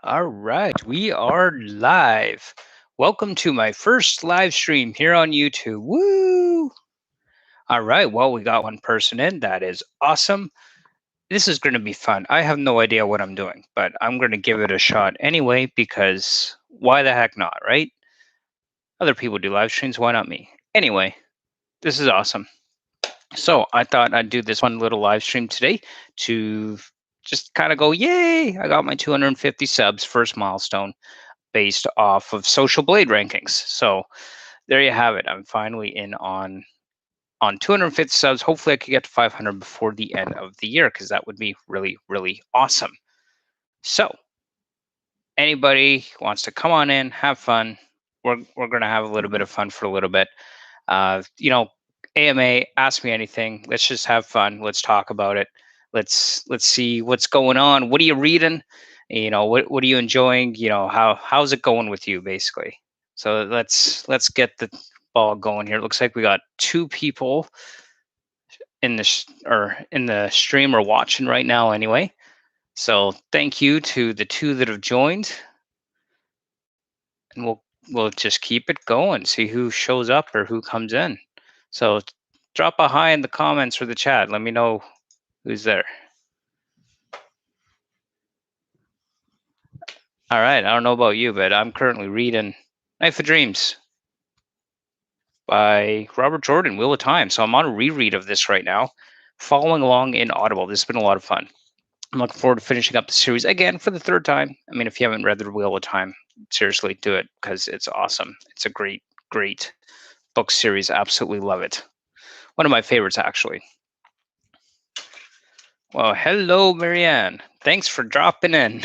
All right, we are live. Welcome to my first live stream here on YouTube. Woo! All right, well, we got one person in. That is awesome. This is going to be fun. I have no idea what I'm doing, but I'm going to give it a shot anyway because why the heck not, right? Other people do live streams, why not me? Anyway, this is awesome. So I thought I'd do this one little live stream today to just kind of go, yay! I got my 250 subs, first milestone, based off of Social Blade rankings. So there you have it. I'm finally in on 250 subs. Hopefully, I could get to 500 before the end of the year because that would be really, really awesome. So anybody wants to come on in, have fun. We're gonna have a little bit of fun for a little bit. Uh, you know, AMA, ask me anything. Let's just have fun. Let's talk about it. Let's see what's going on. What are you reading? What are you enjoying? How's it going with you basically? So let's get the ball going here. It looks like we got two people in the stream or watching right now anyway. So thank you to the two that have joined, and we'll just keep it going. See who shows up or who comes in. So drop a hi in the comments or the chat. Let me know who's there. All right. I don't know about you, but I'm currently reading Knife of Dreams by Robert Jordan, Wheel of Time. So I'm on a reread of this right now, following along in Audible. This has been a lot of fun. I'm looking forward to finishing up the series again for the third time. I mean, if you haven't read The Wheel of Time, seriously do it because it's awesome. It's a great, great book series. Absolutely love it. One of my favorites, actually. Well, hello, Marianne. Thanks for dropping in.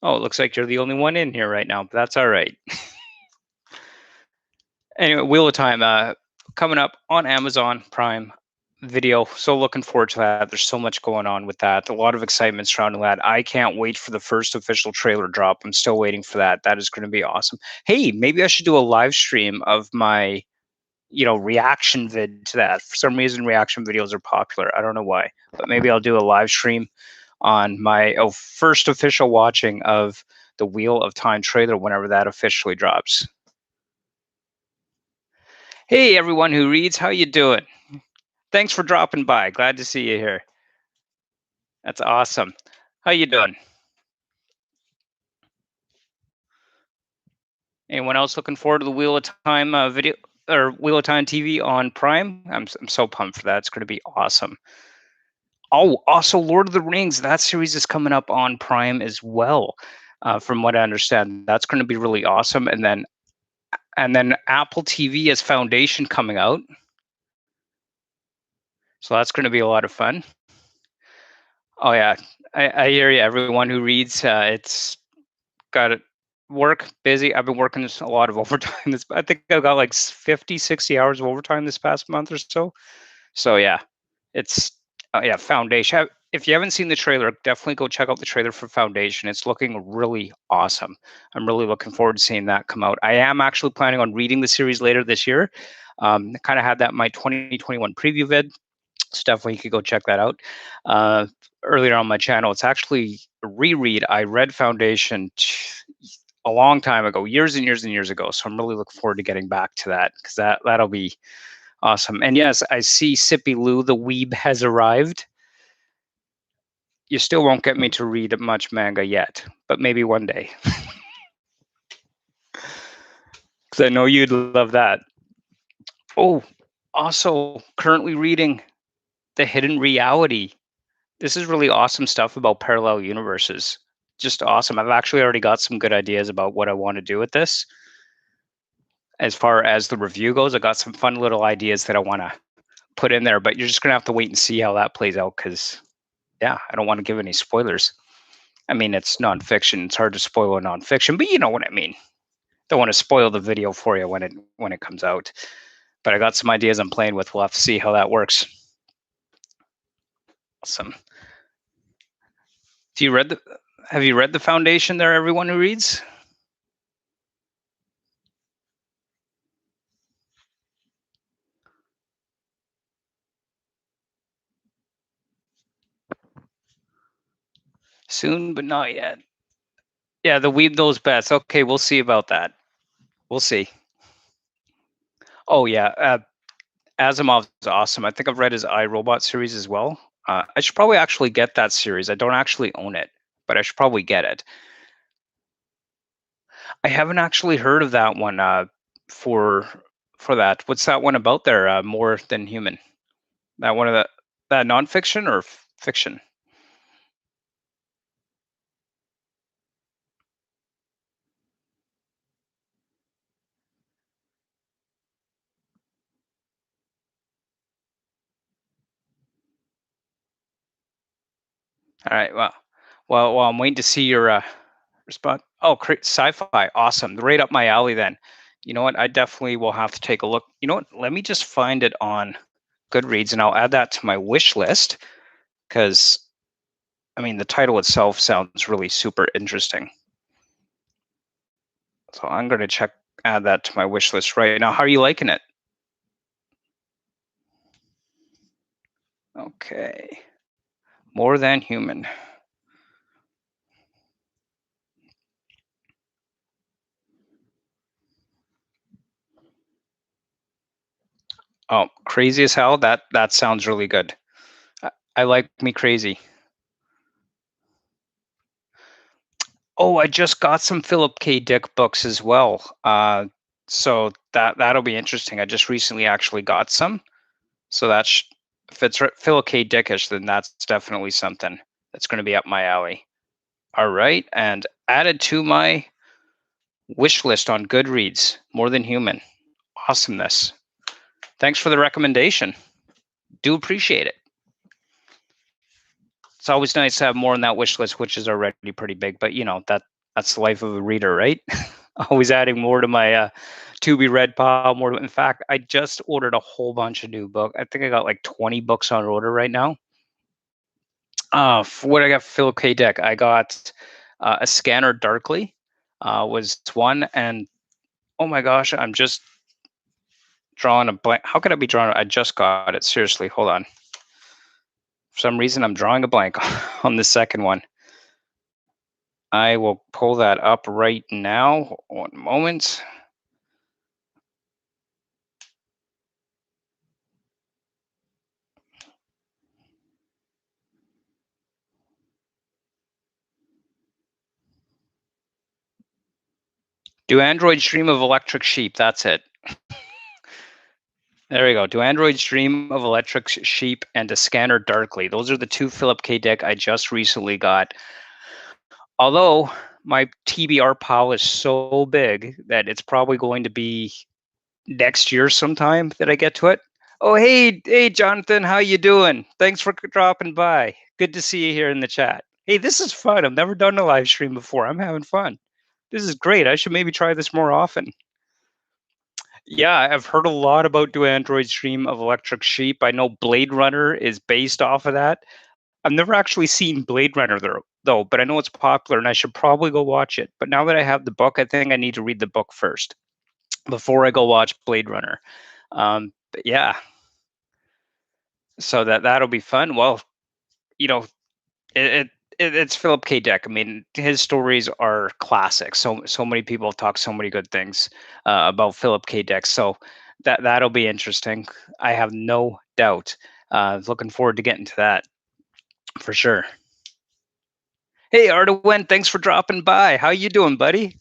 Oh, it looks like you're the only one in here right now, but that's all right. Anyway, Wheel of Time coming up on Amazon Prime Video. So looking forward to that. There's so much going on with that. A lot of excitement surrounding that. I can't wait for the first official trailer drop. I'm still waiting for that. That is going to be awesome. Hey, maybe I should do a live stream of my reaction vid to that. For some reason, reaction videos are popular. I don't know why, but maybe I'll do a live stream on my first official watching of the Wheel of Time trailer whenever that officially drops. Hey, everyone who reads, how you doing? Thanks for dropping by. Glad to see you here. That's awesome. How you doing? Anyone else looking forward to the Wheel of Time video or Wheel of Time TV on Prime? I'm so pumped for that. It's going to be awesome. Oh, also Lord of the Rings. That series is coming up on Prime as well. From what I understand, that's going to be really awesome. And then Apple TV has Foundation coming out, so that's going to be a lot of fun. Oh yeah, I hear you. Everyone who reads, it's got it. Work busy. I've been working a lot of overtime. I think I've got like 50, 60 hours of overtime this past month or so. So yeah, it's yeah, Foundation. If you haven't seen the trailer, definitely go check out the trailer for Foundation. It's looking really awesome. I'm really looking forward to seeing that come out. I am actually planning on reading the series later this year. Kind of had that in my 2021 preview vid. So definitely you could go check that out. Earlier on my channel, it's actually a reread. I read Foundation a long time ago, years and years and years ago. So I'm really looking forward to getting back to that because that'll be awesome. And yes, I see Sippy Lou, the weeb, has arrived. You still won't get me to read much manga yet, but maybe one day. Because I know you'd love that. Oh, also currently reading The Hidden Reality. This is really awesome stuff about parallel universes. Just awesome. I've actually already got some good ideas about what I want to do with this. As far as the review goes, I got some fun little ideas that I want to put in there, but you're just going to have to wait and see how that plays out because, yeah, I don't want to give any spoilers. I mean, it's nonfiction. It's hard to spoil a nonfiction, but you know what I mean. Don't want to spoil the video for you when it comes out. But I got some ideas I'm playing with. We'll have to see how that works. Awesome. Have you read the Foundation there, everyone who reads? Soon, but not yet. Yeah, the weeb those bets. Okay, we'll see about that. We'll see. Oh yeah, Asimov's awesome. I think I've read his I, Robot series as well. I should probably actually get that series. I don't actually own it, but I should probably get it. I haven't actually heard of that one. For for that, what's that one about there? More than human. That one of the that nonfiction or fiction? All right. Well, I'm waiting to see your response. Oh, sci-fi, awesome, right up my alley. Then, you know what? I definitely will have to take a look. You know what? Let me just find it on Goodreads, and I'll add that to my wish list because I mean the title itself sounds really super interesting. So I'm going to add that to my wish list right now. How are you liking it? Okay, more than human. Oh, crazy as hell. That sounds really good. I like me crazy. Oh, I just got some Philip K. Dick books as well. So that'll be interesting. I just recently actually got some. So if it's Philip K. Dickish, then that's definitely something that's going to be up my alley. All right, and added to my wish list on Goodreads. More than human. Awesomeness. Thanks for the recommendation. Do appreciate it. It's always nice to have more on that wish list, which is already pretty big. But that's the life of a reader, right? Always adding more to my to be read pile. More. In fact, I just ordered a whole bunch of new books. I think I got like 20 books on order right now. For what I got, Philip K. Dick, I got a Scanner Darkly was one, and oh my gosh, I'm just drawing a blank. How could I be drawing? I just got it. Seriously, hold on. For some reason, I'm drawing a blank on the second one. I will pull that up right now. One moment. Do androids dream of electric sheep? That's it. There we go. Do androids dream of electric sheep and a Scanner Darkly? Those are the two Philip K. Dick I just recently got. Although my TBR pile is so big that it's probably going to be next year sometime that I get to it. Oh, hey, Jonathan, how you doing? Thanks for dropping by. Good to see you here in the chat. Hey, this is fun. I've never done a live stream before. I'm having fun. This is great. I should maybe try this more often. Yeah, I've heard a lot about Do Androids Dream of Electric Sheep. I know Blade Runner is based off of that. I've never actually seen Blade Runner though, but I know it's popular and I should probably go watch it. But now that I have the book, I think I need to read the book first before I go watch Blade Runner. But yeah, so that'll be fun. Well, you know, it, it's Philip K. Dick. I mean, his stories are classics. So many people talk so many good things about Philip K. Dick. So that'll be interesting. I have no doubt. Looking forward to getting to that for sure. Hey, Ardawen, thanks for dropping by. How you doing, buddy?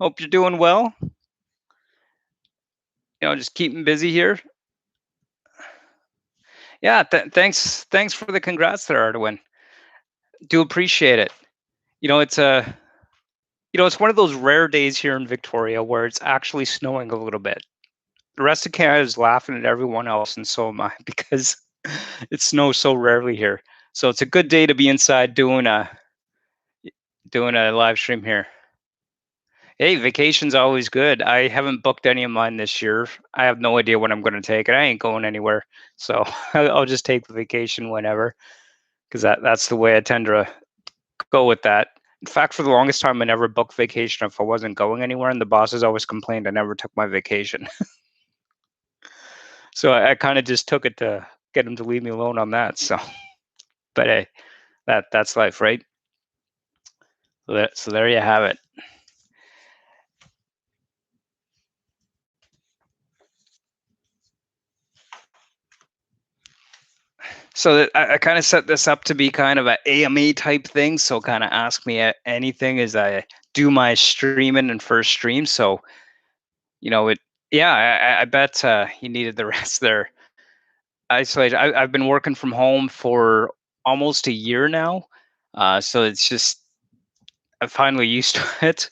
Hope you're doing well. Just keeping busy here. Yeah, thanks for the congrats there, Ardawen. Do appreciate it. It's it's one of those rare days here in Victoria where it's actually snowing a little bit. The rest of Canada is laughing at everyone else, and so am I, because it snows so rarely here. So it's a good day to be inside doing a live stream here. Hey, vacation's always good. I haven't booked any of mine this year. I have no idea when I'm going to take it. I ain't going anywhere, so I'll just take the vacation whenever, because that's the way I tend to go with that. In fact, for the longest time, I never booked vacation if I wasn't going anywhere, and the bosses always complained I never took my vacation. So I kind of just took it to get them to leave me alone on that. So, but hey, that's life, right? So there you have it. So I kind of set this up to be kind of a AMA type thing. So kind of ask me anything as I do my streaming and first stream. So it. Yeah, I bet he needed the rest there. Isolated. I've been working from home for almost a year now, so it's just I'm finally used to it.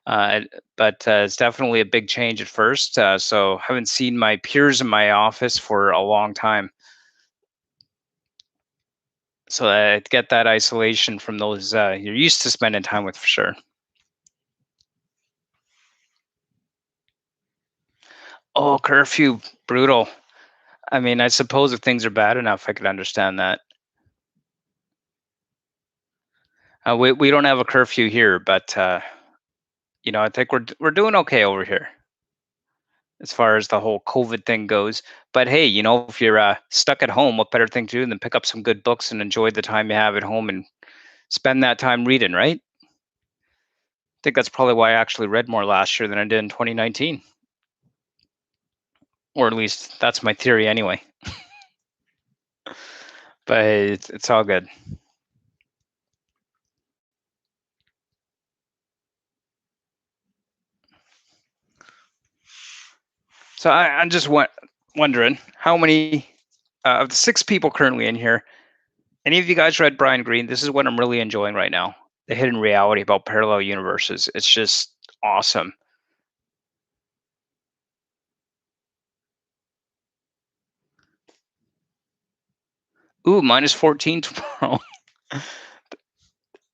Uh, but it's definitely a big change at first. So haven't seen my peers in my office for a long time. So to get that isolation from those you're used to spending time with for sure. Oh, curfew, brutal. I mean, I suppose if things are bad enough, I could understand that. We don't have a curfew here, but I think we're doing okay over here as far as the whole COVID thing goes. But hey, if you're stuck at home, what better thing to do than pick up some good books and enjoy the time you have at home and spend that time reading, right? I think that's probably why I actually read more last year than I did in 2019, or at least that's my theory anyway. But hey, it's all good. So I'm just wondering how many of the six people currently in here. Any of you guys read Brian Greene? This is what I'm really enjoying right now. The hidden reality about parallel universes. It's just awesome. Ooh, minus 14 tomorrow.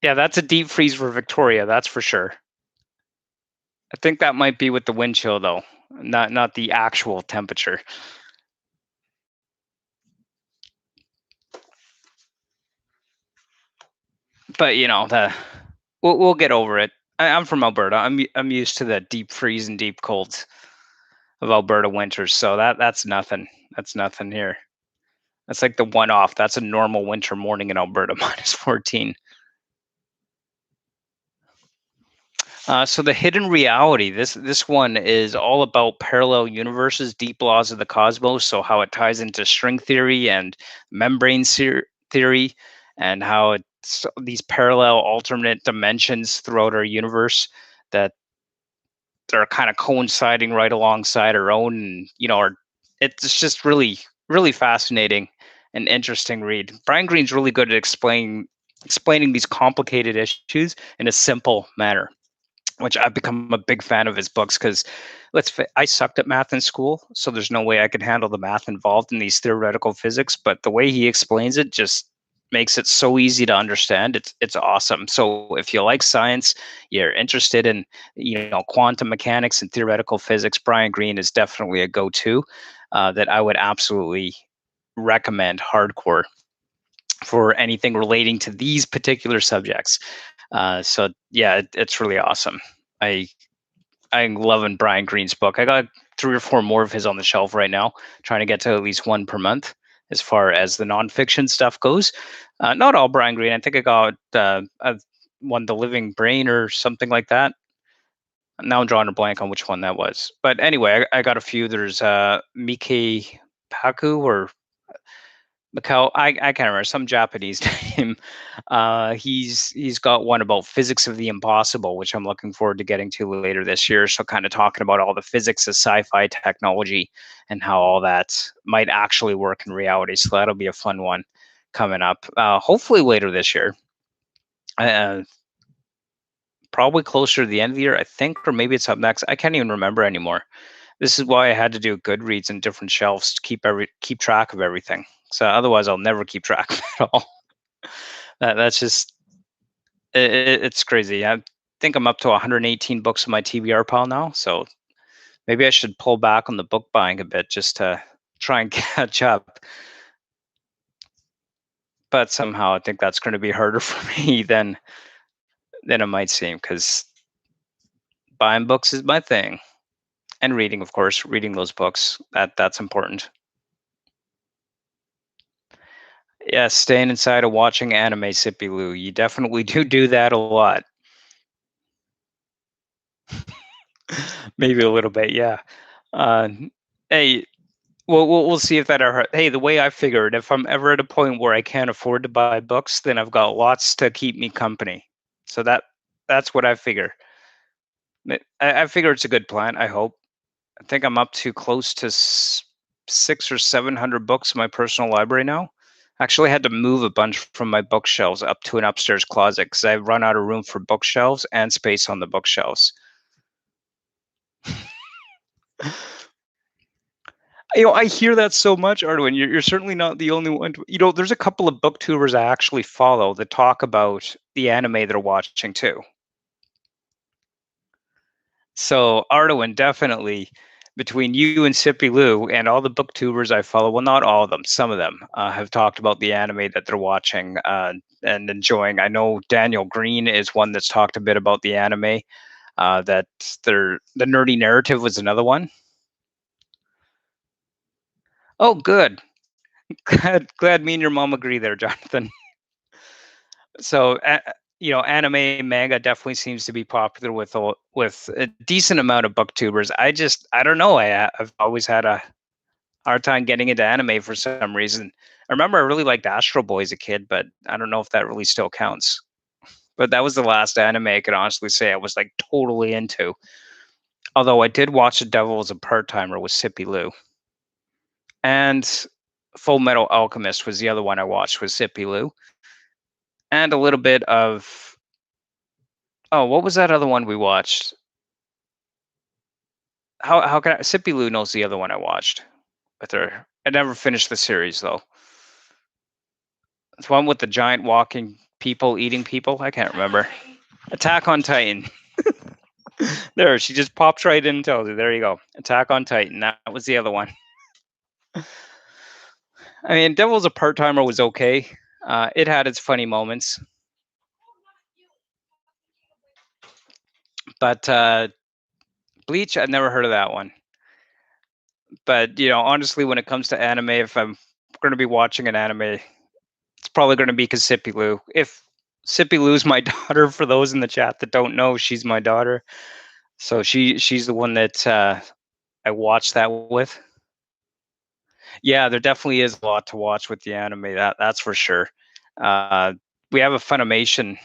Yeah, that's a deep freeze for Victoria, that's for sure. I think that might be with the wind chill though, not the actual temperature. But the we'll get over it. I'm from Alberta. I'm used to the deep freeze and deep colds of Alberta winters, so that's nothing. That's nothing here. That's like the one off. That's a normal winter morning in Alberta, minus 14. So the hidden reality. This one is all about parallel universes, deep laws of the cosmos. So how it ties into string theory and membrane theory, and how it's these parallel alternate dimensions throughout our universe that are kind of coinciding right alongside our own. And it's just really fascinating and interesting read. Brian Greene's really good at explaining these complicated issues in a simple manner, which I've become a big fan of his books because I sucked at math in school, so there's no way I could handle the math involved in these theoretical physics. But the way he explains it just makes it so easy to understand. It's awesome. So if you like science, you're interested in quantum mechanics and theoretical physics, Brian Greene is definitely a go-to that I would absolutely recommend hardcore for anything relating to these particular subjects. So yeah, it's really awesome. I I'm loving Brian Greene's book. I got three or four more of his on the shelf right now, trying to get to at least one per month as far as the nonfiction stuff goes. Not all Brian Greene. I think I got one, The Living Brain, or something like that. Now I'm drawing a blank on which one that was. But anyway, I got a few. There's Mike Paku or Macau. I can't remember, some Japanese name. He's got one about physics of the impossible, which I'm looking forward to getting to later this year. So kind of talking about all the physics of sci-fi technology and how all that might actually work in reality. So that'll be a fun one coming up. Hopefully later this year. Uh, Probably closer to the end of the year, I think, or maybe it's up next. I can't even remember anymore. This is why I had to do Goodreads and different shelves to keep track of everything. So otherwise, I'll never keep track of it all. That's just it's crazy. I think I'm up to 118 books in my TBR pile now. So maybe I should pull back on the book buying a bit just to try and catch up. But somehow I think that's going to be harder for me than it might seem, because buying books is my thing, and reading, of course, reading those books, that's important. Yeah, staying inside and watching anime, Sippy Lou. You definitely do that a lot. Maybe a little bit, yeah. Uh, hey, we'll see if that ever. Hey, the way I figured, if I'm ever at a point where I can't afford to buy books, then I've got lots to keep me company. So that's what I figure. I figure it's a good plan. I hope. I think I'm up to close to 6 or 700 books in my personal library now. Actually, I had to move a bunch from my bookshelves up to an upstairs closet because I've run out of room for bookshelves and space on the bookshelves. I hear that so much, Arwen. You're certainly not the only one. There's a couple of booktubers I actually follow that talk about the anime they're watching too. So Arwen, definitely between you and Sippy Lou and all the booktubers I follow, well, not all of them, some of them have talked about the anime that they're watching and enjoying. I know Daniel Green is one that's talked a bit about the anime. That the nerdy narrative was another one. Oh, good. Glad me and your mom agree there, Jonathan. So, anime manga definitely seems to be popular with a decent amount of booktubers. I don't know. I've always had a hard time getting into anime for some reason. I remember I really liked Astro Boy as a kid, but I don't know if that really still counts. But that was the last anime I could honestly say I was like totally into. Although I did watch The Devil as a Part Timer with Sippy Lou, and Full Metal Alchemist was the other one I watched with Sippy Lou, and a little bit of oh, what was that other one we watched? How can I Sippy Lou knows the other one I watched with her. I never finished the series though. It's one with the giant walking people eating people. I can't remember. Attack on Titan. There, she just pops right in and tells you. There you go. Attack on Titan. That was the other one. I mean, Devil's a Part Timer was okay. It had its funny moments, but Bleach, I've never heard of that one. But honestly, when it comes to anime, if I'm going to be watching an anime, it's probably going to be because Sippy Lou. If Sippy Lou's my daughter, for those in the chat that don't know, she's my daughter. So she's the one that I watched that with. Yeah, there definitely is a lot to watch with the anime. That's for sure. Uh, we have a Funimation.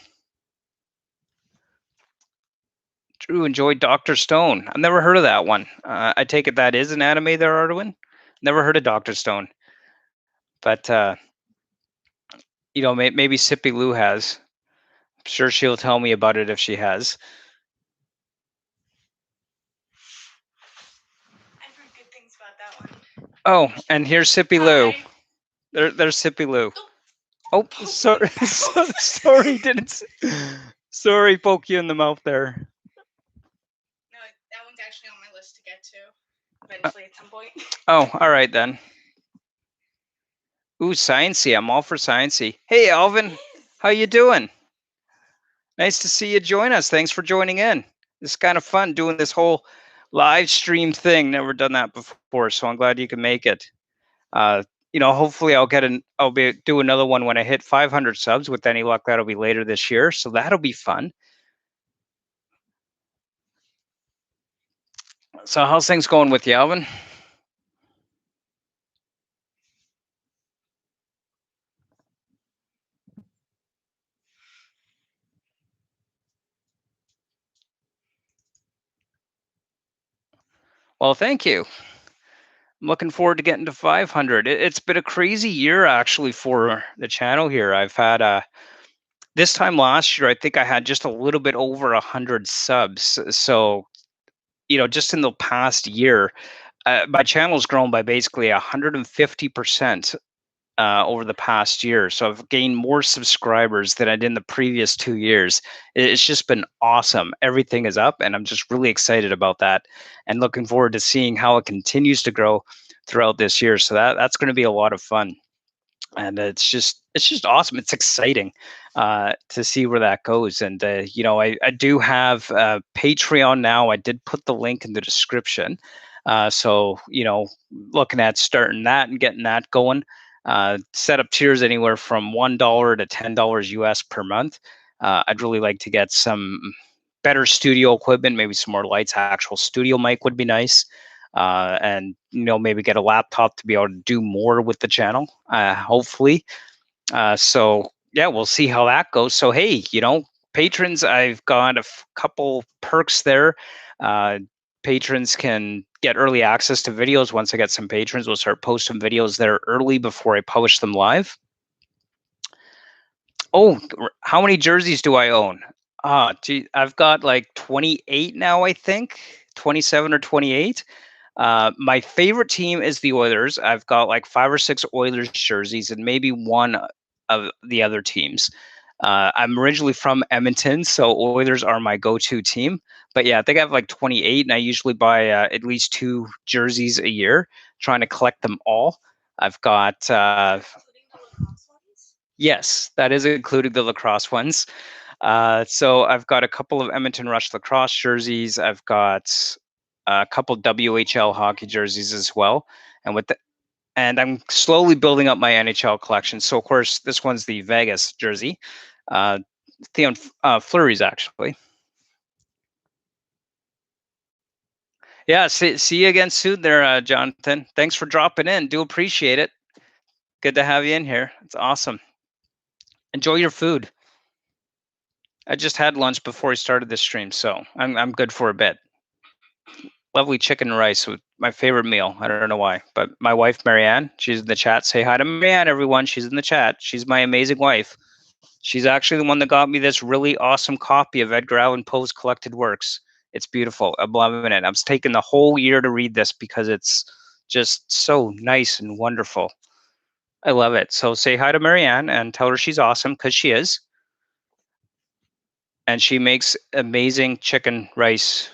Drew enjoyed Doctor Stone. I've never heard of that one. I take it that is an anime there, Arduin. Never heard of Doctor Stone, but maybe Sippy Lou has. I'm sure she'll tell me about it if she has. Oh, and here's Sippy Lou. There's Sippy Lou. Oh, sorry, sorry, didn't. Sorry, poke you in the mouth there. Oh, all right then. Ooh, sciencey. I'm all for sciencey. Hey, Alvin, how you doing? Nice to see you join us. Thanks for joining in. It's kind of fun doing this whole live stream thing. Never done that before, so I'm glad you can make it. Uh, hopefully I'll be do another one when I hit 500 subs. With any luck, that'll be later this year, so that'll be fun. So how's things going with you, Alvin? Well, thank you. I'm looking forward to getting to 500. It's been a crazy year actually for the channel here. I've had this time last year, I think I had just a little bit over 100 subs. So, just in the past year, my channel's grown by basically 150% over the past year. So I've gained more subscribers than I did in the previous 2 years. It's just been awesome. Everything is up, and I'm just really excited about that, and looking forward to seeing how it continues to grow throughout this year. So that's going to be a lot of fun, and it's just awesome. It's exciting to see where that goes. And I do have Patreon now. I did put the link in the description. So looking at starting that and getting that going. Set up tiers anywhere from $1 to $10 US per month. I'd really like to get some better studio equipment, maybe some more lights, actual studio mic would be nice. And maybe get a laptop to be able to do more with the channel, hopefully. So yeah, we'll see how that goes. So hey, patrons, I've got a couple perks there. Uh, Patrons can get early access to videos. Once I get some patrons, we'll start posting videos there early before I publish them live. Oh, how many jerseys do I own? Gee, I've got like 28 now, I think 27 or 28. My favorite team is the Oilers. I've got like 5 or 6 Oilers jerseys and maybe one of the other teams. I'm originally from Edmonton, so Oilers are my go-to team. But yeah, I think I have like 28, and I usually buy at least 2 jerseys a year, trying to collect them all. I've got yes, that is including the lacrosse ones. So I've got a couple of Edmonton Rush lacrosse jerseys. I've got a couple WHL hockey jerseys as well, and and I'm slowly building up my NHL collection. So of course, this one's the Vegas jersey, uh, Theon Fleury's actually. Yeah, see you again soon there, Jonathan. Thanks for dropping in. Do appreciate it. Good to have you in here. It's awesome. Enjoy your food. I just had lunch before we started this stream, so I'm good for a bit. Lovely chicken and rice with my favorite meal. I don't know why, but my wife Marianne, she's in the chat. Say hi to Marianne, everyone. She's in the chat. She's my amazing wife. She's actually the one that got me this really awesome copy of Edgar Allan Poe's collected works. It's beautiful. I'm loving it. I was taking the whole year to read this because it's just so nice and wonderful. I love it. So say hi to Marianne and tell her she's awesome, because she is. And she makes amazing chicken rice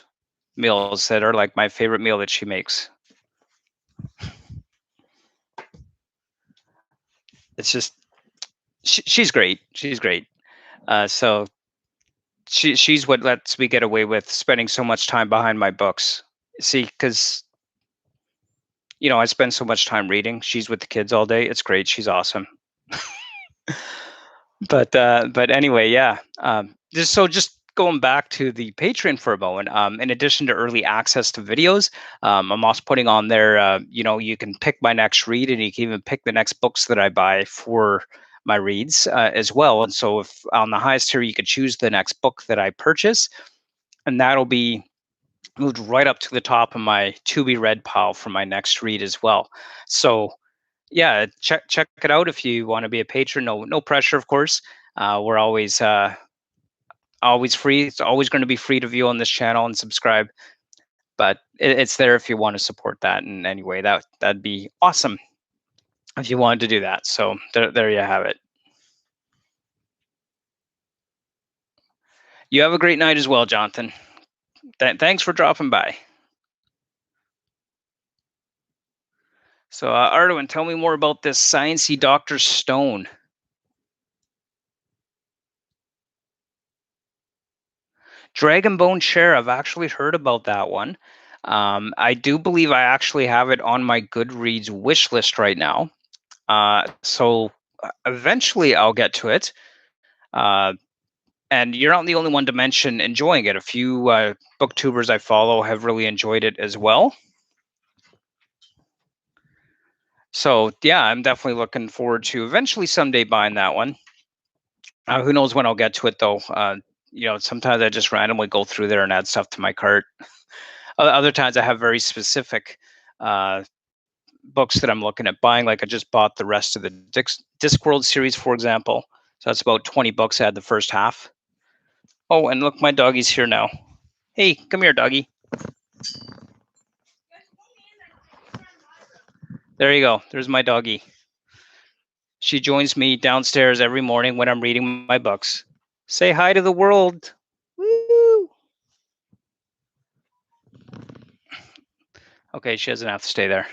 meals that are like my favorite meal that she makes. It's just she's great. She's great. So she's what lets me get away with spending so much time behind my books. See, because I spend so much time reading. She's with the kids all day. It's great. She's awesome. But anyway, yeah. Just going back to the Patreon for a moment. In addition to early access to videos, I'm also putting on there. You can pick my next read, and you can even pick the next books that I buy for my reads as well. And so, if on the highest tier, you could choose the next book that I purchase, and that'll be moved right up to the top of my to be read pile for my next read as well. So yeah, check it out if you want to be a patron. No pressure, of course. We're always free. It's always going to be free to view on this channel and subscribe. But it's there if you want to support that in any way. That'd be awesome if you wanted to do that. So there you have it. You have a great night as well, Jonathan. Thanks for dropping by. So, Arduin, tell me more about this Science-y Dr. Stone. Dragon Bone Chair, I've actually heard about that one. I do believe I actually have it on my Goodreads wish list right now. So eventually I'll get to it. And you're not the only one to mention enjoying it. A few booktubers I follow have really enjoyed it as well. So yeah, I'm definitely looking forward to eventually someday buying that one. Who knows when I'll get to it though? Sometimes I just randomly go through there and add stuff to my cart. Other times I have very specific books that I'm looking at buying. Like I just bought the rest of the Discworld series, for example. So that's about 20 bucks. I had the first half. Oh, and look, my doggy's here now. Hey, come here, doggy. There you go. There's my doggy. She joins me downstairs every morning when I'm reading my books. Say hi to the world. Woo! Okay, she doesn't have to stay there.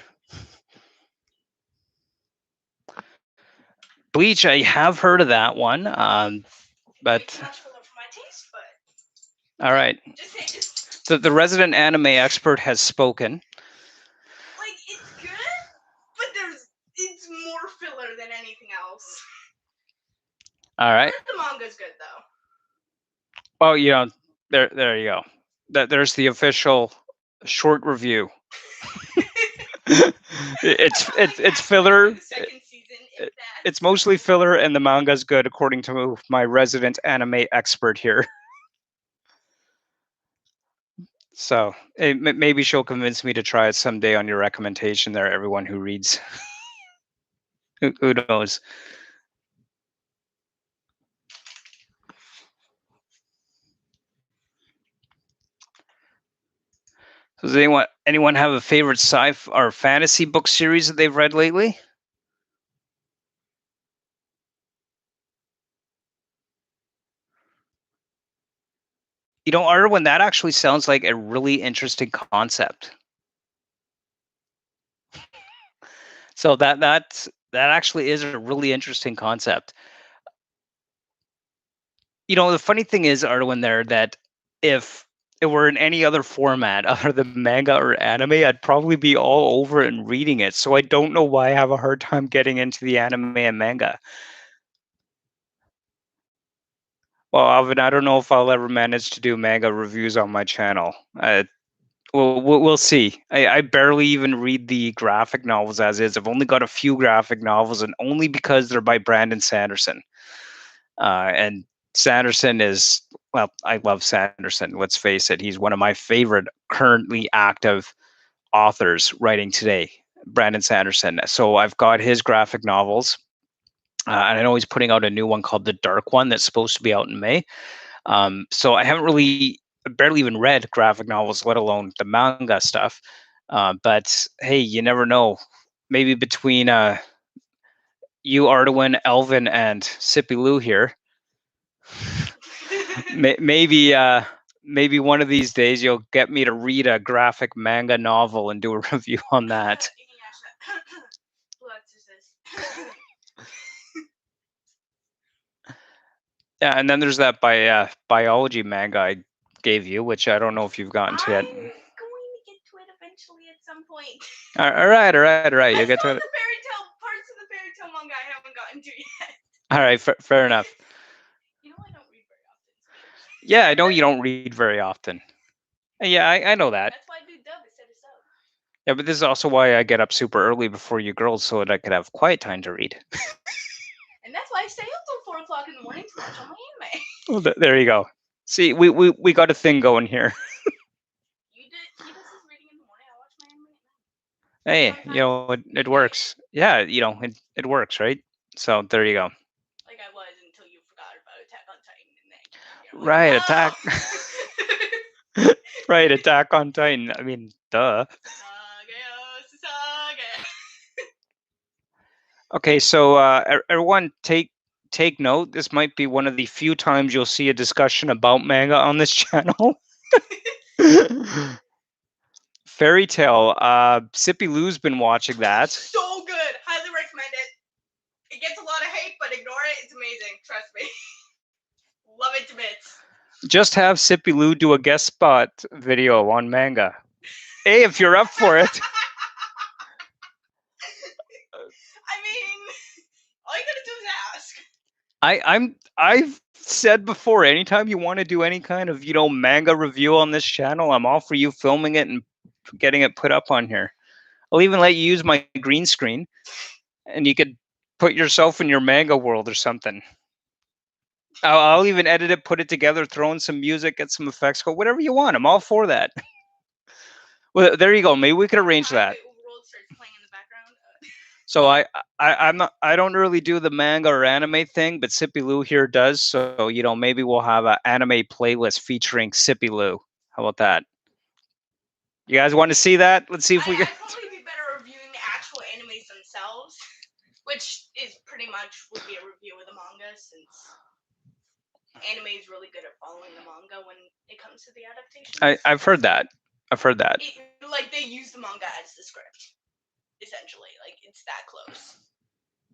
Bleach, I have heard of that one, but all right. The resident anime expert has spoken. Like, it's good, but it's more filler than anything else. All right. The manga's good though. Well, There you go. There's the official short review. It's Halfway through filler. the second season, if that. It's mostly filler, and the manga's good, according to my resident anime expert here. So maybe she'll convince me to try it someday on your recommendation. There, everyone who reads. Who knows? Does anyone have a favorite sci-fi or fantasy book series that they've read lately? Arwen, that actually sounds like a really interesting concept. So that actually is a really interesting concept. The funny thing is, Arwen, there that if it were in any other format other than manga or anime, I'd probably be all over it and reading it. So I don't know why I have a hard time getting into the anime and manga. Well, Alvin, I don't know if I'll ever manage to do manga reviews on my channel. We'll see. I barely even read the graphic novels as is. I've only got a few graphic novels, and only because they're by Brandon Sanderson. And Sanderson is, well, I love Sanderson. Let's face it, he's one of my favorite currently active authors writing today, Brandon Sanderson. So I've got his graphic novels, and I know he's putting out a new one called The Dark One that's supposed to be out in May. So I haven't really, barely even read graphic novels, let alone the manga stuff. But hey, you never know. Maybe between you, Arduin, Elvin, and Sippy Lou here, maybe maybe one of these days you'll get me to read a graphic manga novel and do a review on that. Yeah, and then there's that biology manga I gave you, which I don't know if you've gotten to yet. I'm going to get to it eventually at some point. All right. I You'll get still to have it. the fairy tale parts of the fairy tale manga I haven't gotten to yet. All right, fair enough. I don't read very often. Yeah, I know you don't read very often. Yeah, I know that. That's why I do dub instead of sub. Yeah, but this is also why I get up super early before you girls so that I could have quiet time to read. And that's why I stay up till 4 o'clock in the morning to watch all my anime. Well, there you go. See, we got a thing going here. He does his reading in the morning. I watch my anime at night. Hey, Sometimes it midnight. works. Yeah, it works, right? So there you go. Like I was until you forgot about Attack on Titan, and then you're like, Right, no. attack. Right, Attack on Titan. I mean, duh. Sasage. Okay, so everyone take note. This might be one of the few times you'll see a discussion about manga on this channel. Fairy Tale. Sippy Lou's been watching that. So good. Highly recommend it. It gets a lot of hate, but ignore it. It's amazing. Trust me. Love it to bits. Just have Sippy Lou do a guest spot video on manga. Hey, if you're up for it. I mean, all you gotta do is ask. I've said before, anytime you want to do any kind of manga review on this channel, I'm all for you filming it and getting it put up on here. I'll even let you use my green screen, and you could put yourself in your manga world or something. I'll even edit it, put it together, throw in some music, get some effects, go whatever you want. I'm all for that. Well, there you go. Maybe we could arrange that. World starts playing in the background. So I'm not, I don't really do the manga or anime thing, but Sippy Lou here does. So maybe we'll have an anime playlist featuring Sippy Lou. How about that? You guys want to see that? Let's see if we can. I'd probably be better reviewing the actual animes themselves, which is pretty much would be a review of the manga, since anime is really good at following the manga when it comes to the adaptations. I've heard that. Like they use the manga as the script, essentially. Like it's that close.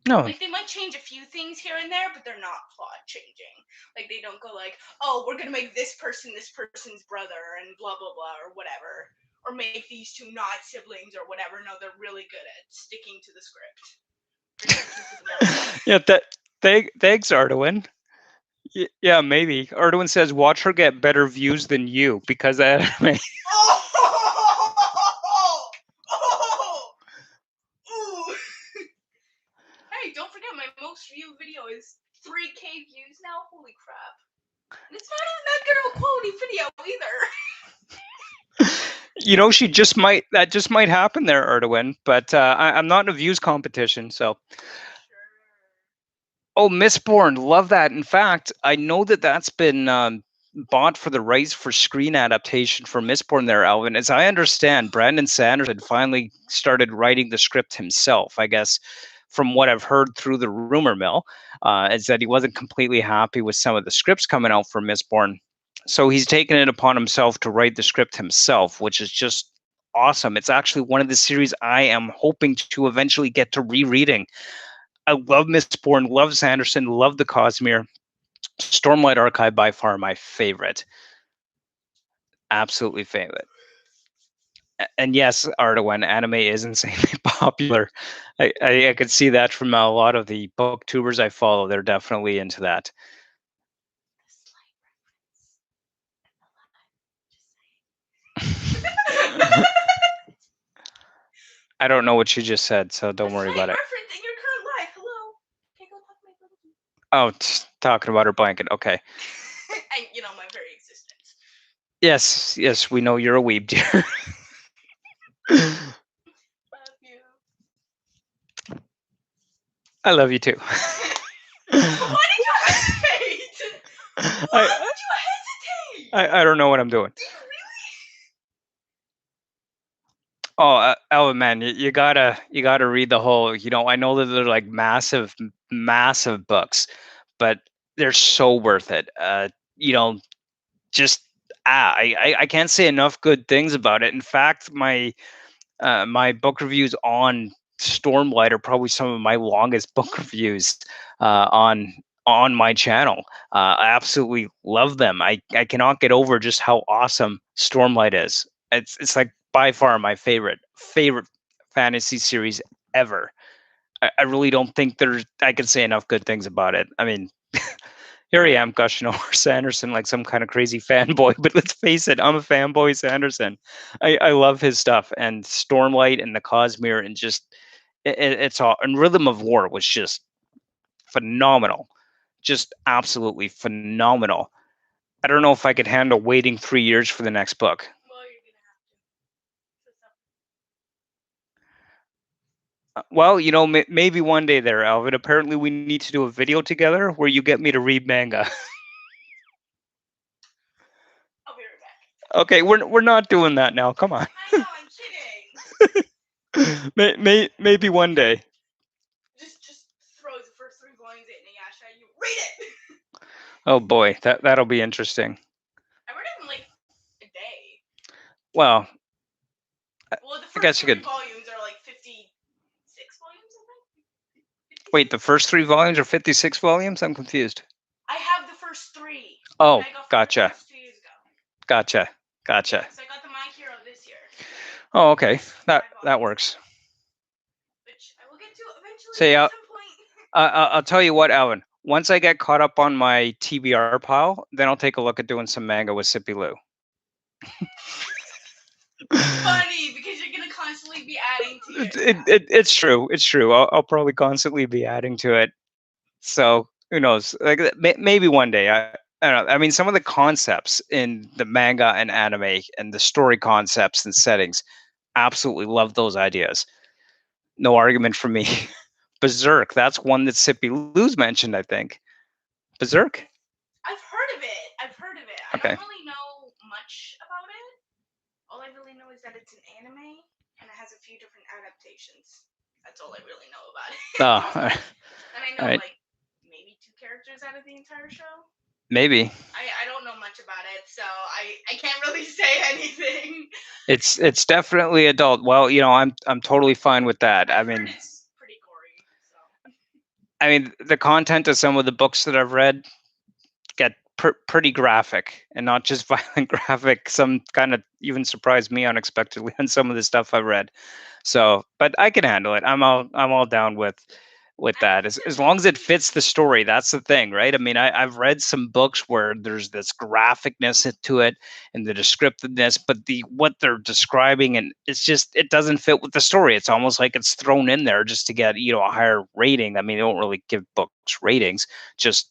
No. Like they might change a few things here and there, but they're not plot changing. Like they don't go like, oh, we're gonna make this person's brother and blah blah blah or whatever, or make these two not siblings or whatever. No, they're really good at sticking to the script. Yeah, thanks, Arduin. Yeah, maybe. Arduin says, watch her get better views than you because of anime. Oh! Oh! Ooh! Hey, don't forget my most viewed video is 3K views now. Holy crap! And it's not even that good of a quality video either. She just might that just might happen there, Arduin. But I'm not in a views competition, so. Oh, Mistborn, love that. In fact, I know that that's been bought for the rights for screen adaptation for Mistborn there, Alvin. As I understand, Brandon Sanderson finally started writing the script himself, I guess, from what I've heard through the rumor mill, is that he wasn't completely happy with some of the scripts coming out for Mistborn. So he's taken it upon himself to write the script himself, which is just awesome. It's actually one of the series I am hoping to eventually get to rereading. I love Mistborn, love Sanderson, love the Cosmere. Stormlight Archive by far my favorite. Absolutely favorite. And yes, Ardawen, anime is insanely popular. I could see that from a lot of the booktubers I follow. They're definitely into that. I don't know what you just said, so don't worry about it. Reference in your current life. Hello. Okay, go talk to my little. Oh, talking about her blanket. Okay. And my very existence. Yes, we know you're a weeb, dear. Love you. I love you too. Why did you hesitate? Why would you hesitate? I don't know what I'm doing. Do you really? Oh, Alvin, man, you gotta read the whole. I know that they're like massive books, but they're so worth it. Just I can't say enough good things about it. In fact, my book reviews on Stormlight are probably some of my longest book reviews on my channel. I absolutely love them. I cannot get over just how awesome Stormlight is. It's like by far my favorite fantasy series ever. I really don't think I could say enough good things about it. I mean, here I am gushing over Sanderson like some kind of crazy fanboy, but let's face it, I'm a fanboy Sanderson. I love his stuff, and Stormlight and the Cosmere, and just it's all, and Rhythm of War was just phenomenal, just absolutely phenomenal. I don't know if I could handle waiting 3 years for the next book. Well, you're gonna have to. Well, maybe one day there, Alvin. Apparently, we need to do a video together where you get me to read manga. I'll be right back. Okay, we're not doing that now. Come on. I know, I'm kidding. Maybe one day. Just throw the first 3 volumes at Nayasha. You read it. Oh boy, that'll be interesting. I read it in like a day. Well, Well, the I guess first you three could. volumes are like 56 volumes, I think. Wait, the first 3 volumes are 56 volumes? I'm confused. I have the first 3. Oh, And I got gotcha. 2 years ago. Gotcha. Yeah, so I got the My Hero this year. Oh, okay. That 5 volumes. works. Which I will get to eventually Say, at some point. I'll tell you what, Alan. Once I get caught up on my TBR pile, then I'll take a look at doing some manga with Sippy Lou. Funny, because you're gonna constantly be adding to it. It's true. It's true. I'll probably constantly be adding to it. So who knows? Like maybe one day. I don't know. I mean, some of the concepts in the manga and anime and the story concepts and settings, absolutely love those ideas. No argument from me. Berserk. That's one that Sippy Lou's mentioned, I think. Berserk. I've heard of it. I Okay. don't really know much about it. All I really know is that it's an anime and it has a few different adaptations. That's all I really know about it. Oh, And I know alright. like maybe 2 characters out of the entire show. Maybe. I don't know much about it, so I can't really say anything. It's definitely adult. Well, I'm totally fine with that. I I've heard mean, it's pretty gory. So the content of some of the books that I've read get pretty graphic, and not just violent graphic. Some kind of even surprised me unexpectedly on some of the stuff I read. So, but I can handle it. I'm all down with with I that. think As there long as might it be. fits the story, that's the thing, right? I mean, I've read some books where there's this graphicness to it and the descriptiveness, but the what they're describing and it's just it doesn't fit with the story. It's almost like it's thrown in there just to get a higher rating. I mean, they don't really give books ratings, just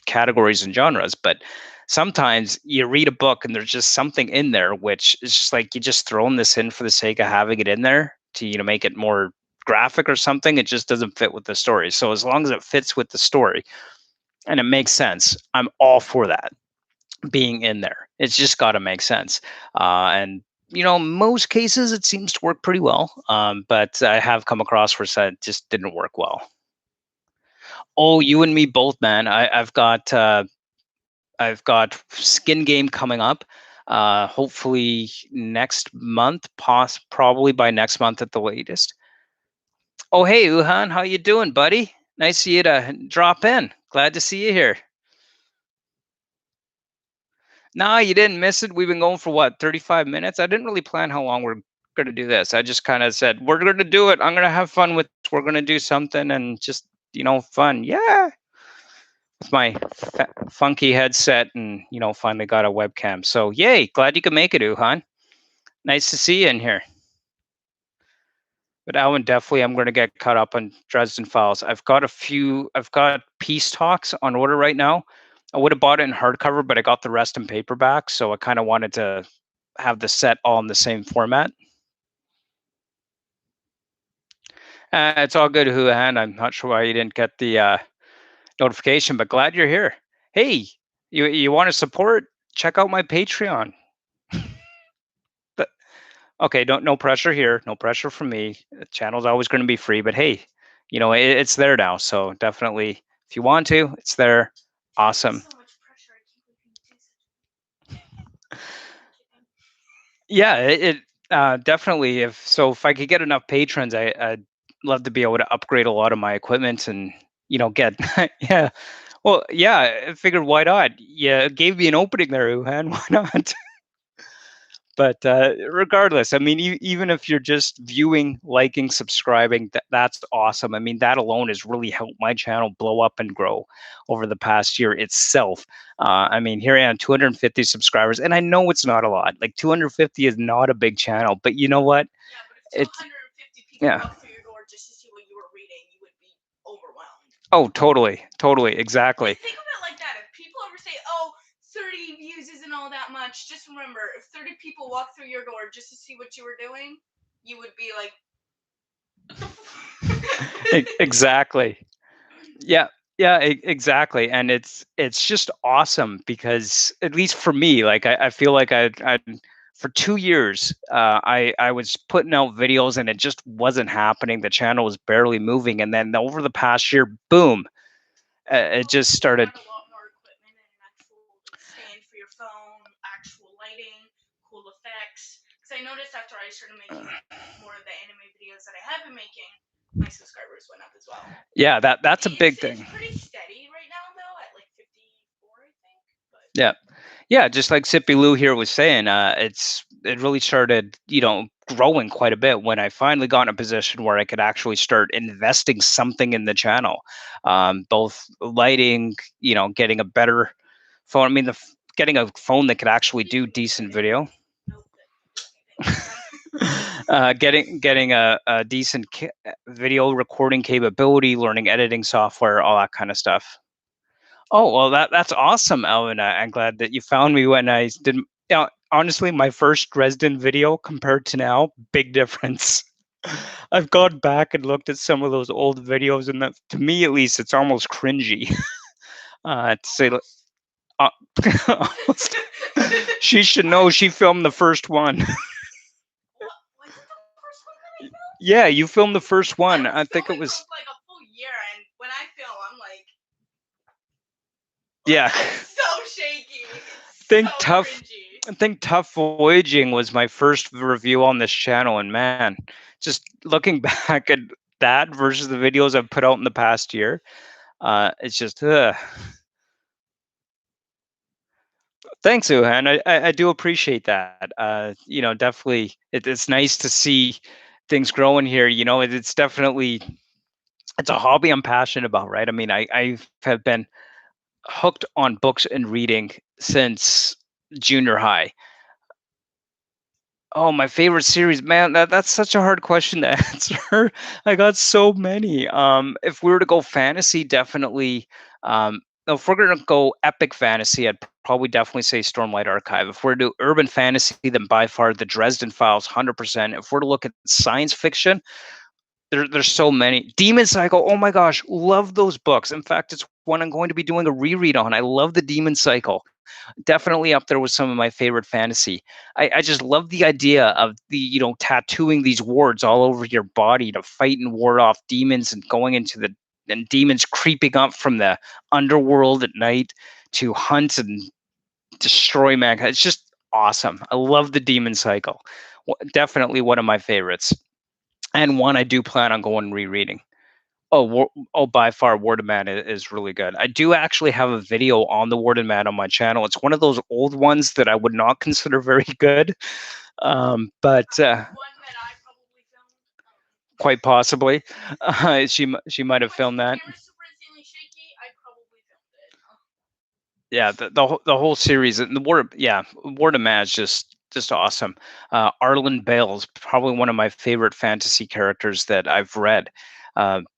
categories and genres, but sometimes you read a book and there's just something in there which is just like you just thrown this in for the sake of having it in there to make it more graphic or something. It just doesn't fit with the story. So as long as it fits with the story and it makes sense, I'm all for that being in there. It's just got to make sense. And most cases it seems to work pretty well. But I have come across where it just didn't work well. Oh, you and me both, man. I've got Skin Game coming up. Hopefully next month, probably by next month at the latest. Oh, hey, Uhan, how you doing, buddy? Nice of you to drop in. Glad to see you here. Nah, you didn't miss it. We've been going for what, 35 minutes? I didn't really plan how long we're going to do this. I just kind of said, we're going to do it. I'm going to have fun with this. We're going to do something and just, fun. Yeah. With my funky headset and, finally got a webcam. So, yay. Glad you could make it, Uhan. Nice to see you in here. But Alan, definitely, I'm going to get caught up on Dresden Files. I've got Peace Talks on order right now. I would have bought it in hardcover, but I got the rest in paperback. So I kind of wanted to have the set all in the same format. It's all good, Houhan. I'm not sure why you didn't get the notification, but glad you're here. Hey, you want to support? Check out my Patreon. But okay, don't no pressure here. No pressure from me. The channel's always going to be free, but hey, it's there now. So definitely, if you want to, it's there. Awesome. So much pressure. I can't believe you do such. I'm kidding. Yeah, it definitely. If I could get enough patrons, I'd love to be able to upgrade a lot of my equipment and get yeah. Well, yeah, I figured why not? Yeah, it gave me an opening there, Wuhan. Why not? But regardless, I mean, even if you're just viewing, liking, subscribing, that's awesome. I mean, that alone has really helped my channel blow up and grow over the past year itself. I mean, here I am, 250 subscribers, and I know it's not a lot. Like 250 is not a big channel, but you know what? Yeah, but if It's 250 people yeah. walk through your door just to see what you were reading, you would be overwhelmed. Oh, totally, totally, exactly. Think of it like that. If people ever say, "Oh, 30 views isn't all that much," just remember, if 30 people walk through your door just to see what you were doing, you would be like, Exactly. Yeah, yeah, exactly. And it's just awesome because at least for me, like I feel like I for 2 years, I was putting out videos and it just wasn't happening. The channel was barely moving, and then over the past year, boom, it well, just you started. got a lot more equipment and an actual like stand for your phone, actual lighting, cool effects. Because I noticed after I started making more of the anime videos that I have been making, my subscribers went up as well. Yeah, that's a It's big it's thing. pretty steady right now though at like 54 I think, but Yeah. Yeah, just like Sippy Lou here was saying, it really started, growing quite a bit when I finally got in a position where I could actually start investing something in the channel, both lighting, getting a better phone. I mean, getting a phone that could actually excuse do me, is there decent video, anything? Nope, that's anything. You're done. getting a decent video recording capability, learning editing software, all that kind of stuff. Oh, well, that's awesome, Elvin. I'm glad that you found me when I didn't. Honestly, my first Dresden video compared to now, big difference. I've gone back and looked at some of those old videos, and that, to me at least, it's almost cringy. To say, Almost. uh, almost. She should know she filmed the first one. What was it the first one that I filmed? Yeah, you filmed the first I one. was I think it filming for was. like a full year, and when I film, I'm like Yeah, it's so shaky. It's think so tough. cringy. I think Tough Voyaging was my first review on this channel, and man, just looking back at that versus the videos I've put out in the past year, it's just. Thanks, Uhan. I do appreciate that. Definitely, it's nice to see things growing here. It's definitely It's a hobby I'm passionate about, right? I mean, I have been hooked on books and reading since junior high. Oh, my favorite series, man, that's such a hard question to answer. I got so many. If we were to go fantasy, definitely. If we're gonna go epic fantasy, I'd probably definitely say Stormlight Archive. If we're to do urban fantasy, then by far the Dresden Files, 100%. If we're to look at science fiction, there's so many. Demon Cycle, oh my gosh, love those books. In fact, it's one I'm going to be doing a reread on. I love the Demon Cycle, definitely up there with some of my favorite fantasy. I just love the idea of tattooing these wards all over your body to fight and ward off demons and going into the and demons creeping up from the underworld at night to hunt and destroy mankind. It's just awesome. I love the demon cycle. Definitely one of my favorites, and one I do plan on going and rereading. Oh, by far, Word of Man is really good. I do actually have a video on the Word of Man on my channel. It's one of those old ones that I would not consider very good, but One that I probably filmed. quite possibly, she might have When filmed the that. camera's super insanely shaky, I probably filmed it. Yeah, the whole series and the Word of Man is just awesome. Arlen Bale's probably one of my favorite fantasy characters that I've read,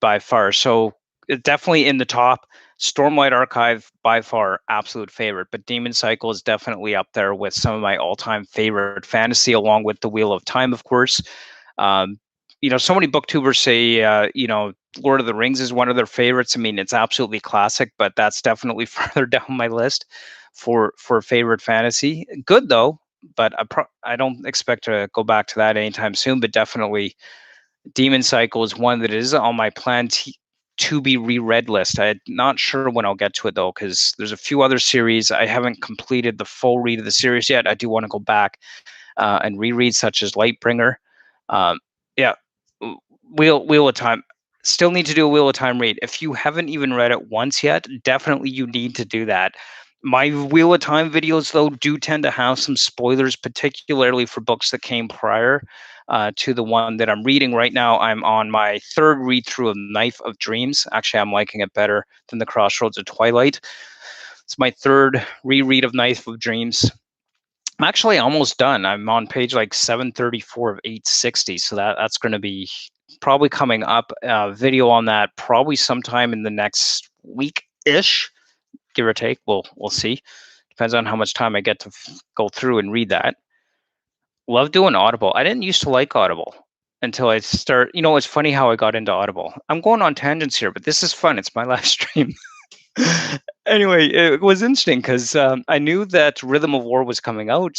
by far. So definitely in the top. Stormlight Archive by far absolute favorite, but Demon Cycle is definitely up there with some of my all-time favorite fantasy, along with The Wheel of Time, of course. Um, so many booktubers say, Lord of the Rings is one of their favorites. I mean, it's absolutely classic, but that's definitely further down my list for favorite fantasy. Good though, but I don't expect to go back to that anytime soon. But definitely, Demon Cycle is one that is on my plan to be reread list. I'm not sure when I'll get to it though, because there's a few other series I haven't completed the full read of the series yet. I do want to go back and reread, such as Lightbringer. Um, yeah, Wheel of Time. Still need to do a Wheel of Time read. If you haven't even read it once yet, definitely you need to do that. My Wheel of Time videos, though, do tend to have some spoilers, particularly for books that came prior to the one that I'm reading right now. I'm on my third read through of Knife of Dreams. Actually, I'm liking it better than The Crossroads of Twilight. It's my third reread of Knife of Dreams. I'm actually almost done. I'm on page like 734 of 860, so that's going to be probably coming up. Video on that probably sometime in the next week ish, give or take. We'll see. Depends on how much time I get to go through and read that. Love doing Audible. I didn't used to like Audible until I start. It's funny how I got into Audible. I'm going on tangents here, but this is fun. It's my live stream. Anyway, it was interesting because I knew that Rhythm of War was coming out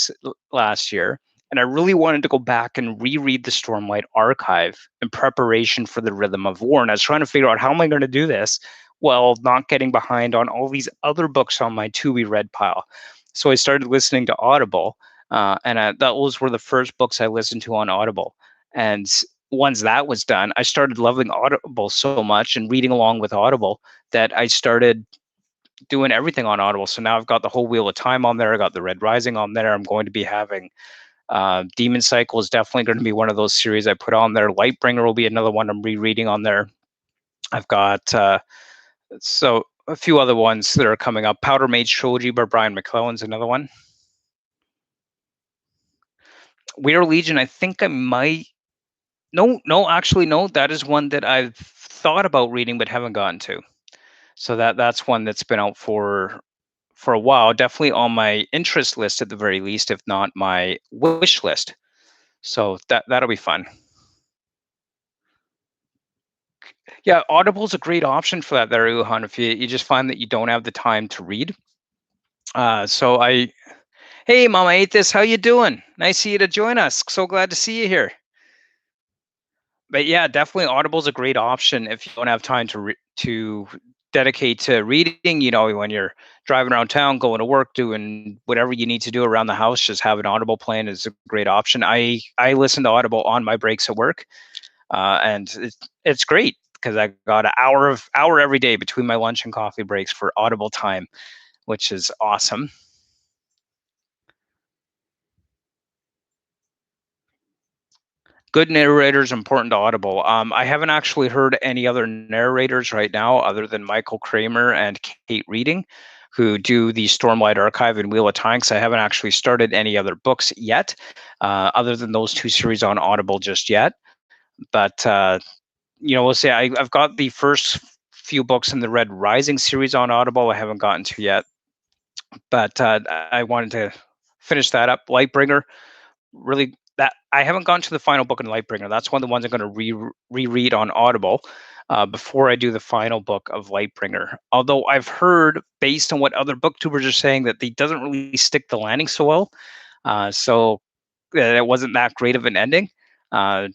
last year, and I really wanted to go back and reread the Stormlight Archive in preparation for the Rhythm of War. And I was trying to figure out how am I going to do this while not getting behind on all these other books on my to be read pile. So I started listening to Audible, and those were the first books I listened to on Audible. And once that was done, I started loving Audible so much and reading along with Audible that I started doing everything on Audible. So now I've got the whole Wheel of Time on there. I got the Red Rising on there. I'm going to be having Demon Cycle is definitely going to be one of those series I put on there. Lightbringer will be another one I'm rereading on there. I've got so a few other ones that are coming up. Powder Mage Trilogy by Brian McClellan's another one. We Are Legion, I think I might. No, actually, no. That is one that I've thought about reading but haven't gotten to. So that's one that's been out for a while, definitely on my interest list at the very least, if not my wish list. So that'll be fun. Yeah, Audible's a great option for that there, Uhan, if you just find that you don't have the time to read. So hey, Mama Athis, how you doing? Nice of you to join us. So glad to see you here. But yeah, definitely Audible's a great option if you don't have time to dedicate to reading. When you're driving around town, going to work, doing whatever you need to do around the house, just have an Audible playing is a great option. I listen to Audible on my breaks at work, and it's great because I got an hour every day between my lunch and coffee breaks for Audible time, which is awesome. good narrators important to Audible. I haven't actually heard any other narrators right now other than Michael Kramer and Kate Reading, who do the Stormlight Archive and Wheel of Time. 'Cause I haven't actually started any other books yet, other than those two series on Audible just yet. But we'll see. I've got the first few books in the Red Rising series on Audible. I haven't gotten to yet, but I wanted to finish that up. Lightbringer, really, that I haven't gone to the final book in Lightbringer. That's one of the ones I'm going to reread on Audible before I do the final book of Lightbringer. Although I've heard, based on what other booktubers are saying, that he doesn't really stick the landing so well. So it wasn't that great of an ending. Uh,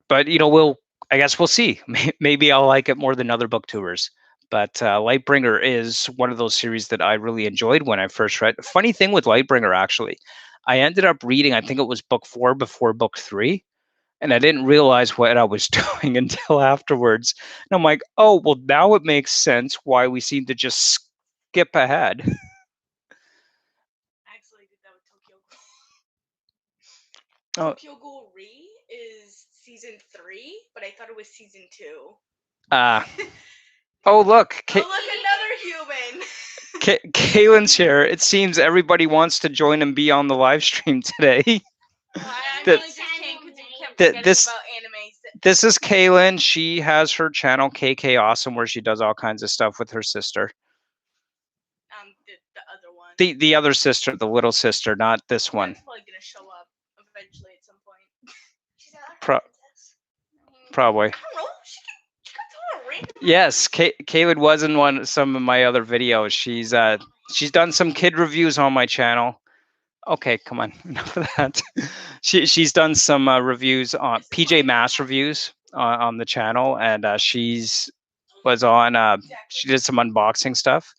but I guess we'll see. Maybe I'll like it more than other booktubers. But Lightbringer is one of those series that I really enjoyed when I first read. Funny thing with Lightbringer, actually, I ended up reading, I think it was book 4 before book 3, and I didn't realize what I was doing until afterwards. And I'm like, oh, well, now it makes sense why we seem to just skip ahead. I actually did that with Tokyo Ghoul. Oh, Tokyo Ghoul Re is season 3, but I thought it was season 2. uh, oh, look. Oh, look, another human. Kaylin's here. It seems everybody wants to join and be on the live stream today. I That- only just came because you kept that- forgetting this- about anime. This is Kaylin. She has her channel KK Awesome, where she does all kinds of stuff with her sister. The other one. The other sister, the little sister, not this one. That's probably gonna show up eventually at some point. She's not Pro- princess. Probably. I don't know. She got thrown a random. Yes, Kaylin was in some of my other videos. She's done some kid reviews on my channel. Okay, come on, enough of that. She's done some reviews on PJ Masks reviews on the channel, and she's was on. She did some unboxing stuff.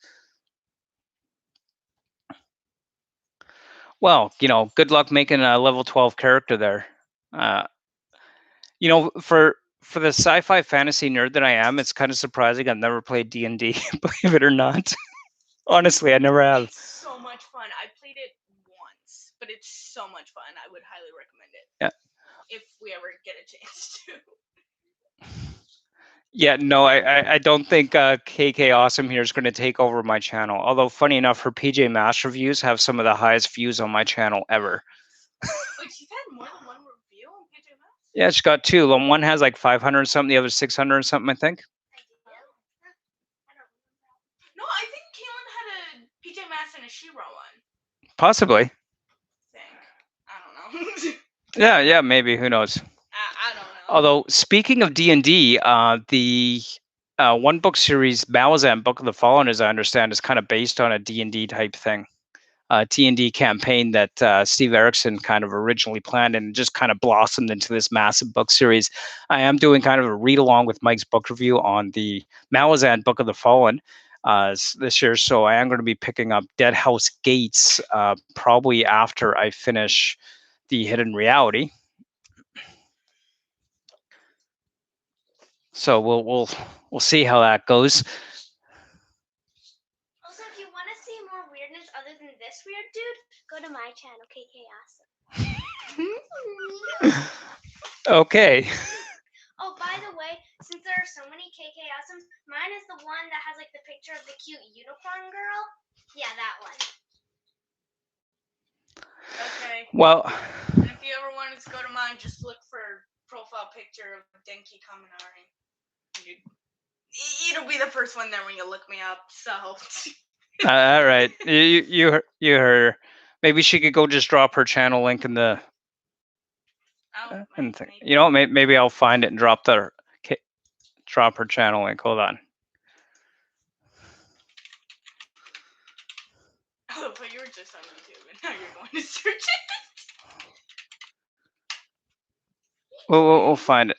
Well, good luck making a level 12 character there. Uh, for the sci-fi fantasy nerd that I am, it's kind of surprising I've never played D&D, believe it or not. Honestly, I never have. It's so much fun. I played it once, but it's so much fun. I would highly recommend it. Yeah. If we ever get a chance to. Yeah, no, I don't think KK Awesome here is going to take over my channel. Although, funny enough, her PJ Masks reviews have some of the highest views on my channel ever. Wait, she's had more than one review on PJ Masks? Yeah, she's got 2. One has like 500 something, the other 600 something, I think. No, I think Kaylin had a PJ Masks and a She-Ra one. Possibly. I don't know. Yeah, maybe. Who knows? I don't know. Although, speaking of D&D, the one book series, Malazan Book of the Fallen, as I understand, is kind of based on a D&D type thing. D&D campaign that Steve Erickson kind of originally planned and just kind of blossomed into this massive book series. I am doing kind of a read along with Mike's book review on the Malazan Book of the Fallen this year. So I am going to be picking up Dead House Gates probably after I finish the Hidden Reality. So we'll see how that goes. Also, if you want to see more weirdness other than this weird dude, go to my channel, KK Awesome. Okay. Oh, by the way, since there are so many KK Awesomes, mine is the one that has like the picture of the cute unicorn girl. Yeah, that one. Okay. Well, and if you ever wanted to go to mine, just look for profile picture of Denki Kaminari. It'll be the first one there when you look me up. So. All right, you heard her. Maybe she could go just drop her channel link in the. Thing. Maybe I'll find it and drop her channel link. Hold on. Oh, but you were just on YouTube and now you're going to search it. We'll find it.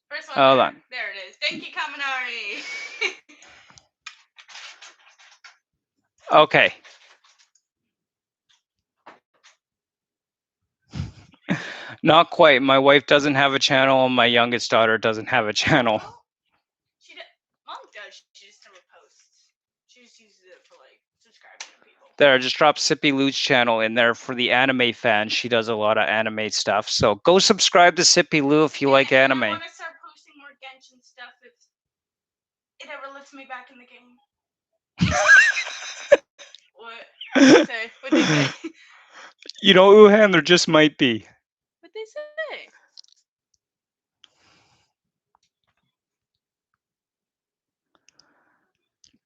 First one. Hold on. There it is. Denki Kaminari. Okay. Not quite. My wife doesn't have a channel, and my youngest daughter doesn't have a channel. Mom does. She just never posts. She just uses it for like subscribing to people. There, I just dropped Sippy Lou's channel in there for the anime fans. She does a lot of anime stuff. So go subscribe to Sippy Lou if you like And I anime. want to start posting more Genshin stuff if it ever lets me back in the game. What? What'd they say? What'd they say? You know, Wuhan, there just might be. What'd they say?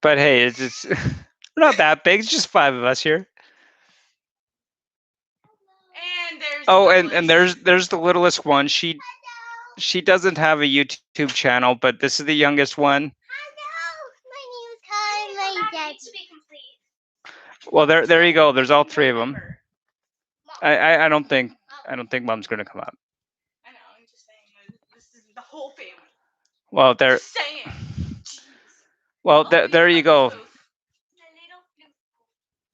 But hey, it's we're not that big. It's just five of us here. And there's Oh, the and littlest. there's the littlest one. She doesn't have a YouTube channel, but this is the youngest one. That needs to be complete. Well, there you go. There's all three of them. Remember. I don't think Mom's gonna come up. I know. I'm just saying. This is the whole family. Well, there. Just saying. Jeez. Well, Oh, there you go. The little blue.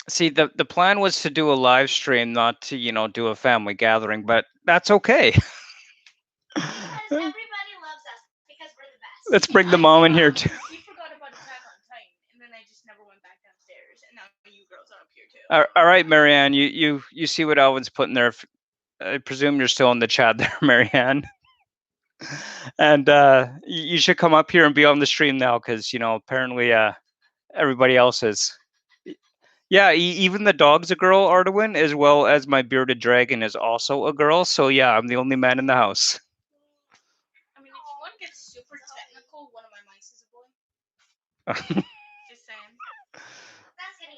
See, the plan was to do a live stream, not to do a family gathering, but that's okay. Because everybody loves us because we're the best. Let's bring the mom in here too. We forgot about Attack on Titan, and then I just never went back downstairs, and now you girls are up here too. All right, Marianne, you see what Alvin's putting there. I presume you're still in the chat there, Marianne. And you should come up here and be on the stream now, because apparently everybody else is. Yeah, even the dog's a girl, Arduin, as well as my bearded dragon is also a girl. So yeah, I'm the only man in the house. I mean, if you want to get super technical, one of my mice is a boy. Just saying. That's getting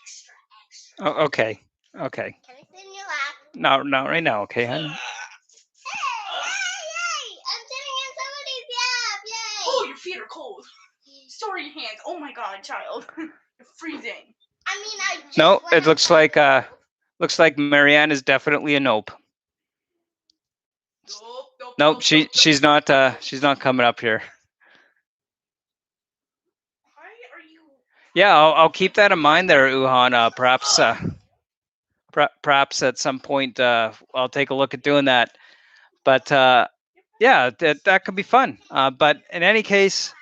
extra, extra. Oh, okay. Okay. Can I sit in your lap? Not right now, okay, honey? Hey! Yay! I'm sitting in somebody's lap! Yay! Oh, your feet are cold. Store your hands. Oh my god, child. You're freezing. I mean, I just No, went it looks outside. like Marianne is definitely a nope. Nope, she's not coming up here. Why are you? Yeah, I'll keep that in mind there, Uhan. Perhaps at some point I'll take a look at doing that. But yeah, that could be fun. But in any case,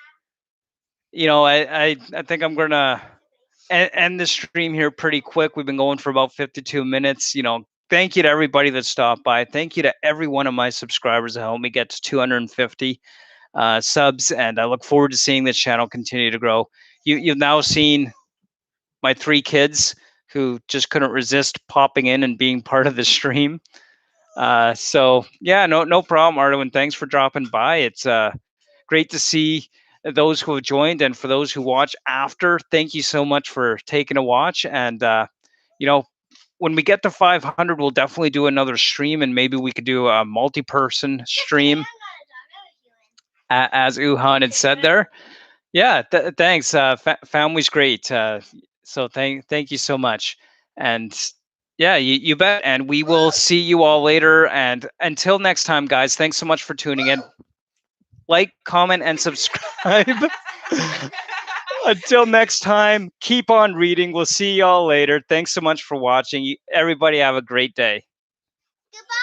I think I'm gonna end the stream here pretty quick. We've been going for about 52 minutes. Thank you to everybody that stopped by. Thank you to every one of my subscribers that helped me get to 250 subs, and I look forward to seeing this channel continue to grow. You've now seen my three kids who just couldn't resist popping in and being part of the stream. So yeah, no problem, Ardo, and thanks for dropping by. It's great to see those who have joined, and for those who watch after, thank you so much for taking a watch. And when we get to 500, we'll definitely do another stream, and maybe we could do a multi-person stream, as Uhan had said there. Yeah, thanks. Family's great. So thank you so much. And yeah, you bet. And we will see you all later. And until next time, guys, thanks so much for tuning in. Like, comment, and subscribe. Until next time, keep on reading. We'll see y'all later. Thanks so much for watching. Everybody have a great day. Goodbye.